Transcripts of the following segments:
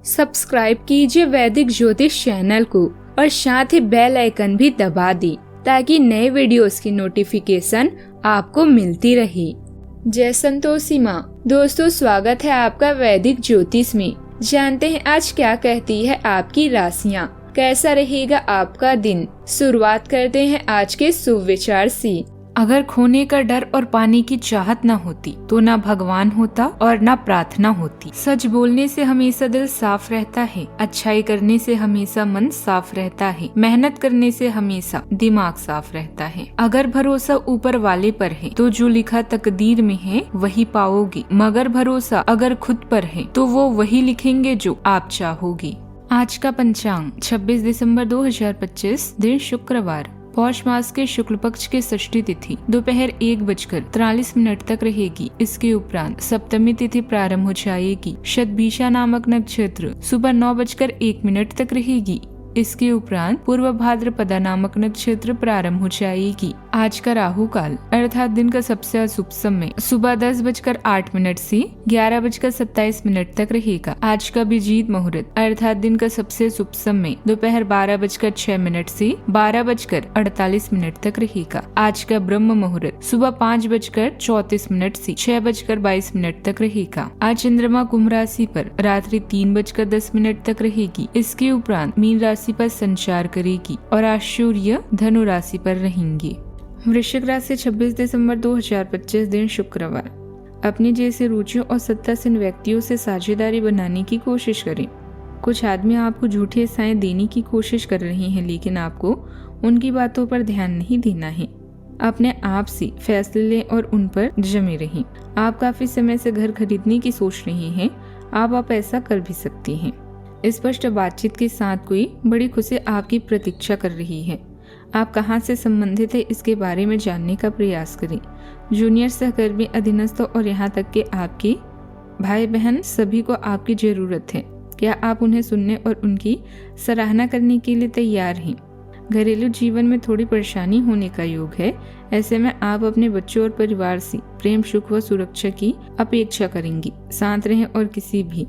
Subscribe कीजिए वैदिक ज्योतिष चैनल को और साथ ही बेल आइकन भी दबा दी ताकि नए वीडियोस की नोटिफिकेशन आपको मिलती रहे। जय संतोषी माँ। दोस्तों, स्वागत है आपका वैदिक ज्योतिष में। जानते हैं आज क्या कहती है आपकी राशियाँ, कैसा रहेगा आपका दिन। शुरुआत करते हैं आज के शुभ विचार से। अगर खोने का डर और पाने की चाहत न होती तो ना भगवान होता और ना प्रार्थना होती। सच बोलने से हमेशा दिल साफ रहता है, अच्छाई करने से हमेशा मन साफ रहता है, मेहनत करने से हमेशा दिमाग साफ रहता है। अगर भरोसा ऊपर वाले पर है तो जो लिखा तकदीर में है वही पाओगे, मगर भरोसा अगर खुद पर है तो वो वही लिखेंगे जो आप चाहोगे। आज का पंचांग 26 दिसंबर 2025, दिन शुक्रवार। पौष मास के शुक्ल पक्ष की षष्ठी तिथि दोपहर 1:43 तक रहेगी। इसके उपरांत सप्तमी तिथि प्रारंभ हो जाएगी। शतभिषा नामक नक्षत्र सुबह 9:01 तक रहेगी। इसके उपरांत पूर्व भाद्रपदा नामक नक्षत्र प्रारंभ हो जाएगी। आज का राहु काल अर्थात दिन का सबसे अशुभ समय सुबह 10:08 से 11:27 तक रहेगा। आज का अभिजीत मुहूर्त अर्थात दिन का सबसे शुभ समय दोपहर 12:06 से 12:48 तक रहेगा। आज का ब्रह्म मुहूर्त सुबह 5:34 से 6:22 तक रहेगा। आज चंद्रमा कुंभ राशि पर रात्रि 3:10 तक रहेगी। इसके उपरांत मीन राशि पर संचार करेगी और आज सूर्य धनु राशि पर रहेंगे। वृश्चिक राशि 26 दिसंबर 2025, दिन शुक्रवार। अपनी जैसे रुचियों और सत्तासीन व्यक्तियों से साझेदारी बनाने की कोशिश करें। कुछ आदमी आपको झूठी आशाएं देने की कोशिश कर रहे हैं, लेकिन आपको उनकी बातों पर ध्यान नहीं देना है। अपने आप से फैसले लें और उन पर जमे रहें। आप काफी समय से घर खरीदने की सोच रहे हैं, आप ऐसा कर भी सकते हैं। स्पष्ट बातचीत के साथ कोई बड़ी खुशी आपकी प्रतीक्षा कर रही है। आप कहां से संबंधित है इसके बारे में जानने का प्रयास करें। जूनियर सहकर्मी, अधीनस्थ और यहाँ तक कि आपके भाई बहन सभी को आपकी जरूरत है। क्या आप उन्हें सुनने और उनकी सराहना करने के लिए तैयार हैं? घरेलू जीवन में थोड़ी परेशानी होने का योग है। ऐसे में आप अपने बच्चों और परिवार से प्रेम, सुख व सुरक्षा की अपेक्षा करेंगी। शांत रहें और किसी भी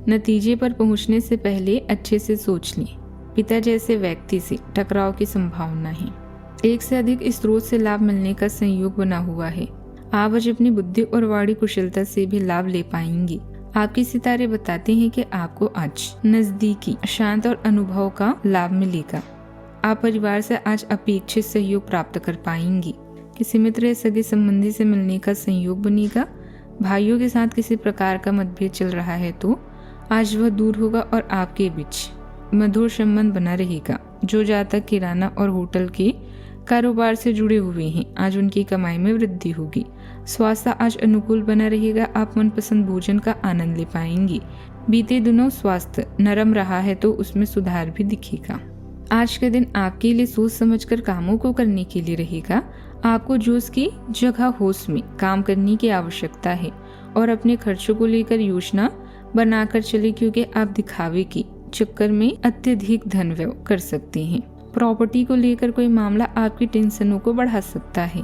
नतीजे पर पहुंचने से पहले अच्छे से सोच लें। पिता जैसे व्यक्ति से टकराव की संभावना है। एक से अधिक स्रोत से लाभ मिलने का संयोग बना हुआ है। आप आज अपनी बुद्धि और वाणी कुशलता से भी लाभ ले पाएंगी। आपके सितारे बताते हैं कि आपको आज नजदीकी, शांत और अनुभव का लाभ मिलेगा। आप परिवार से आज अपेक्षित सहयोग प्राप्त कर पाएंगी। किसी मित्र या सगे संबंधी से मिलने का संयोग बनेगा। भाइयों के साथ किसी प्रकार का मतभेद चल रहा है तो आज वह दूर होगा और आपके बीच मधुर संबंध बना रहेगा। जो जातक किराना और होटल के कारोबार से जुड़े हुए हैं, आज उनकी कमाई में वृद्धि होगी। स्वास्थ्य आज अनुकूल बना रहेगा। आप मनपसंद भोजन का आनंद ले पाएंगी। बीते दिनों स्वास्थ्य नरम रहा है तो उसमें सुधार भी दिखेगा। आज का दिन आपके लिए सोच समझकर कामों को करने के लिए रहेगा। आपको जोश की जगह होश में काम करने की आवश्यकता है और अपने खर्चों को लेकर योजना बनाकर चले, क्योंकि आप दिखावे के चक्कर में अत्यधिक धन व्यय कर सकते हैं। प्रॉपर्टी को लेकर कोई मामला आपकी टेंशनों को बढ़ा सकता है।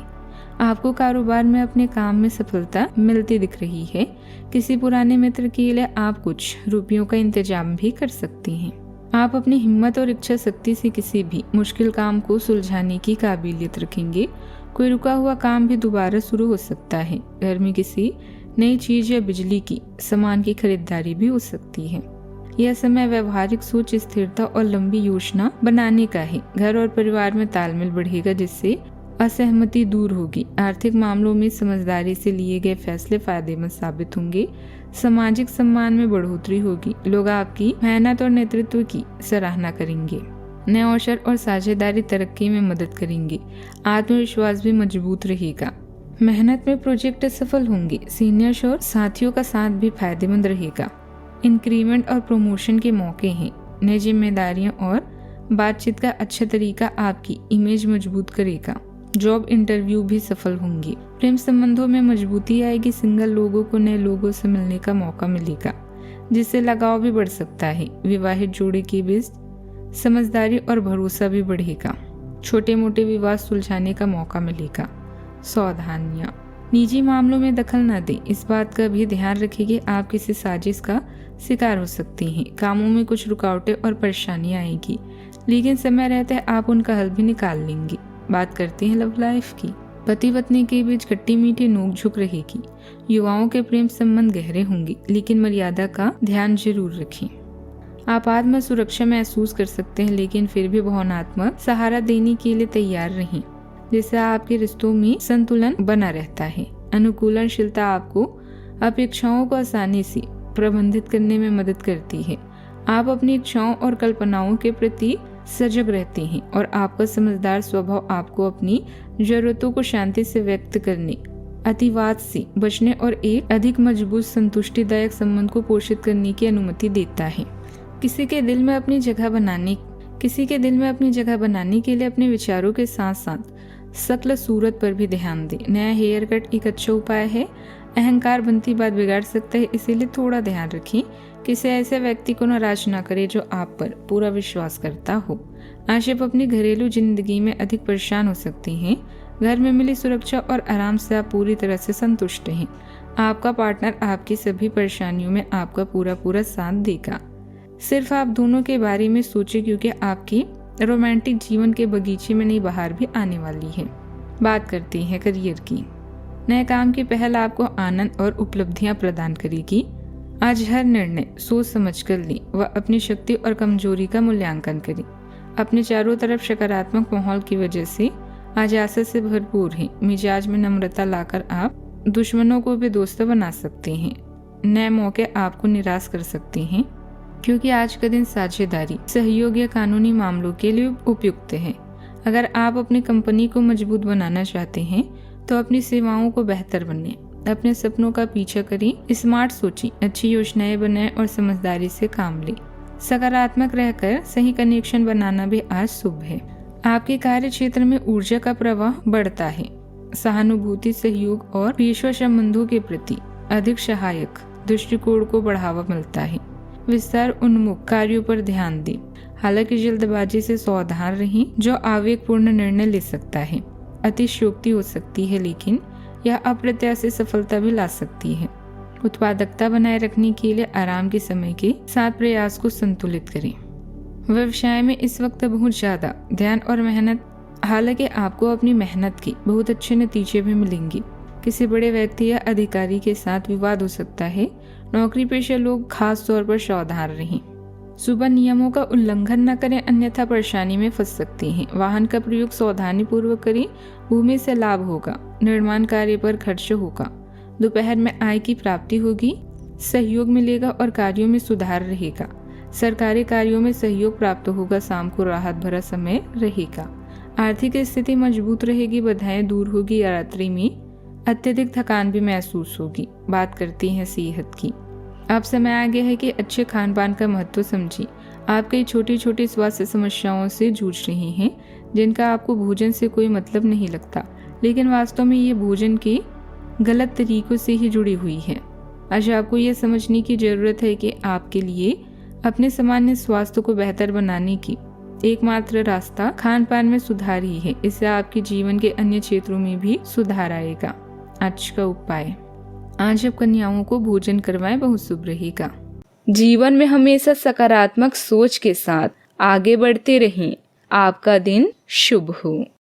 आपको कारोबार में अपने काम में सफलता मिलती दिख रही है। किसी पुराने मित्र के लिए आप कुछ रुपयों का इंतजाम भी कर सकते हैं। आप अपनी हिम्मत और इच्छा शक्ति से किसी भी मुश्किल काम को सुलझाने की काबिलियत रखेंगे। कोई रुका हुआ काम भी दोबारा शुरू हो सकता है। घर में किसी नई चीज या बिजली की सामान की खरीदारी भी हो सकती है। यह समय व्यवहारिक सोच, स्थिरता और लंबी योजना बनाने का है। घर और परिवार में तालमेल बढ़ेगा, जिससे असहमति दूर होगी। आर्थिक मामलों में समझदारी से लिए गए फैसले फायदेमंद साबित होंगे। सामाजिक सम्मान में बढ़ोतरी होगी। लोग आपकी मेहनत और नेतृत्व की सराहना करेंगे। नए अवसर और साझेदारी तरक्की में मदद करेंगे। आत्मविश्वास भी मजबूत रहेगा। मेहनत में प्रोजेक्ट सफल होंगे। सीनियर्स और साथियों का साथ भी फायदेमंद रहेगा। इंक्रीमेंट और प्रमोशन के मौके हैं। नई जिम्मेदारियां और बातचीत का अच्छा तरीका आपकी इमेज मजबूत करेगा। जॉब इंटरव्यू भी सफल होंगे। प्रेम संबंधों में मजबूती आएगी। सिंगल लोगों को नए लोगों से मिलने का मौका मिलेगा, जिससे लगाव भी बढ़ सकता है। विवाहित जोड़े के बीच समझदारी और भरोसा भी बढ़ेगा। छोटे मोटे विवाद सुलझाने का मौका मिलेगा। सावधानियां, निजी मामलों में दखल न दें। इस बात का भी ध्यान रखें कि आप किसी साजिश का शिकार हो सकती हैं। कामों में कुछ रुकावटें और परेशानियां आएगी, लेकिन समय रहते आप उनका हल भी निकाल लेंगी। बात करते हैं लव लाइफ की। पति पत्नी के बीच खट्टी मीठी नोक-झोंक रहेगी। युवाओं के प्रेम संबंध गहरे होंगे, लेकिन मर्यादा का ध्यान जरूर रखें। आप आत्म सुरक्षा महसूस कर सकते हैं, लेकिन फिर भी भावनात्मक सहारा देने के लिए तैयार रहें, जिससे आपके रिश्तों में संतुलन बना रहता है। अनुकूलनशीलता आपको अपेक्षाओं को आसानी से प्रबंधित करने में मदद करती है। आप अपनी इच्छाओं और कल्पनाओं के प्रति सजग रहते हैं और आपका समझदार स्वभाव आपको अपनी जरूरतों को शांति से व्यक्त करने, अतिवाद से बचने और एक अधिक मजबूत संतुष्टिदायक संबंध को पोषित करने की अनुमति देता है। किसी के दिल में अपनी जगह बनाने के लिए अपने विचारों के साथ साथ शक्ल सूरत पर भी ध्यान दें। नया हेयर कट एक अच्छा उपाय है। अहंकार बनती बात बिगाड़ सकता है, इसीलिए थोड़ा ध्यान रखें। किसी ऐसे व्यक्ति को नाराज ना करें जो आप पर पूरा विश्वास करता हो। आज आप अपनी घरेलू जिंदगी में अधिक परेशान हो सकती हैं। घर में मिली सुरक्षा और आराम से आप पूरी तरह से संतुष्ट हैं। आपका पार्टनर आपकी सभी परेशानियों में आपका पूरा साथ देगा। सिर्फ आप दोनों के बारे में सोचें, क्योंकि आपकी रोमांटिक जीवन के बगीचे में नई बहार भी आने वाली है। बात करते हैं करियर की। नए काम की पहल आपको आनंद और उपलब्धियां प्रदान करेगी। आज हर निर्णय सोच समझ कर लें व अपनी शक्ति और कमजोरी का मूल्यांकन करें। अपने चारों तरफ सकारात्मक माहौल की वजह से आज आशा से भरपूर है। मिजाज में नम्रता लाकर आप दुश्मनों को भी दोस्त बना सकते हैं। नए मौके आपको निराश कर सकते हैं, क्योंकि आज का दिन साझेदारी, सहयोग या कानूनी मामलों के लिए उपयुक्त है। अगर आप अपनी कंपनी को मजबूत बनाना चाहते हैं तो अपनी सेवाओं को बेहतर बने। अपने सपनों का पीछा करें, स्मार्ट सोचें, अच्छी योजनाएं बनाएं और समझदारी से काम लें। सकारात्मक रहकर सही कनेक्शन बनाना भी आज शुभ है। आपके कार्य क्षेत्र में ऊर्जा का प्रवाह बढ़ता है। सहानुभूति, सहयोग और पेशेवर संबंधों के प्रति अधिक सहायक दृष्टिकोण को बढ़ावा मिलता है। विस्तार उन्मुख कार्यों पर ध्यान दें। हालांकि जल्दबाजी से सावधान रहें, जो आवेगपूर्ण निर्णय ले सकता है। अतिशयोक्ति हो सकती है, लेकिन यह अप्रत्याशित सफलता भी ला सकती है। उत्पादकता बनाए रखने के लिए आराम के समय के साथ प्रयास को संतुलित करें। व्यवसाय में इस वक्त बहुत ज्यादा ध्यान और मेहनत, हालांकि आपको अपनी मेहनत के बहुत अच्छे नतीजे भी मिलेंगे। किसी बड़े व्यक्ति या अधिकारी के साथ विवाद हो सकता है। नौकरी पेशा लोग खास तौर पर सावधान रहें। सुबह नियमों का उल्लंघन न करें, अन्यथा परेशानी में फंस सकते हैं। वाहन का प्रयोग सावधानी पूर्वक करें। भूमि से लाभ होगा। निर्माण कार्य पर खर्च होगा। दोपहर में आय की प्राप्ति होगी। सहयोग मिलेगा और कार्यों में सुधार रहेगा। सरकारी कार्यों में सहयोग प्राप्त होगा। शाम को राहत भरा समय रहेगा। आर्थिक स्थिति मजबूत रहेगी। बाधाएं दूर होगी। रात्रि में अत्यधिक थकान भी महसूस होगी। बात करते हैं सेहत की। अब समय आ गया है कि अच्छे खान पान का महत्व समझिए। आप कई छोटी छोटी स्वास्थ्य समस्याओं से जूझ रहे हैं, जिनका आपको भोजन से कोई मतलब नहीं लगता, लेकिन वास्तव में ये भोजन के गलत तरीकों से ही जुड़ी हुई है। आज आपको यह समझने की जरूरत है कि आपके लिए अपने सामान्य स्वास्थ्य को बेहतर बनाने की एकमात्र रास्ता खान पान में सुधार ही है। इससे आपके जीवन के अन्य क्षेत्रों में भी सुधार आएगा। आज का उपाय, आज आप कन्याओं को भोजन करवाएं, बहुत शुभ रहेगा। जीवन में हमेशा सकारात्मक सोच के साथ आगे बढ़ते रहें। आपका दिन शुभ हो।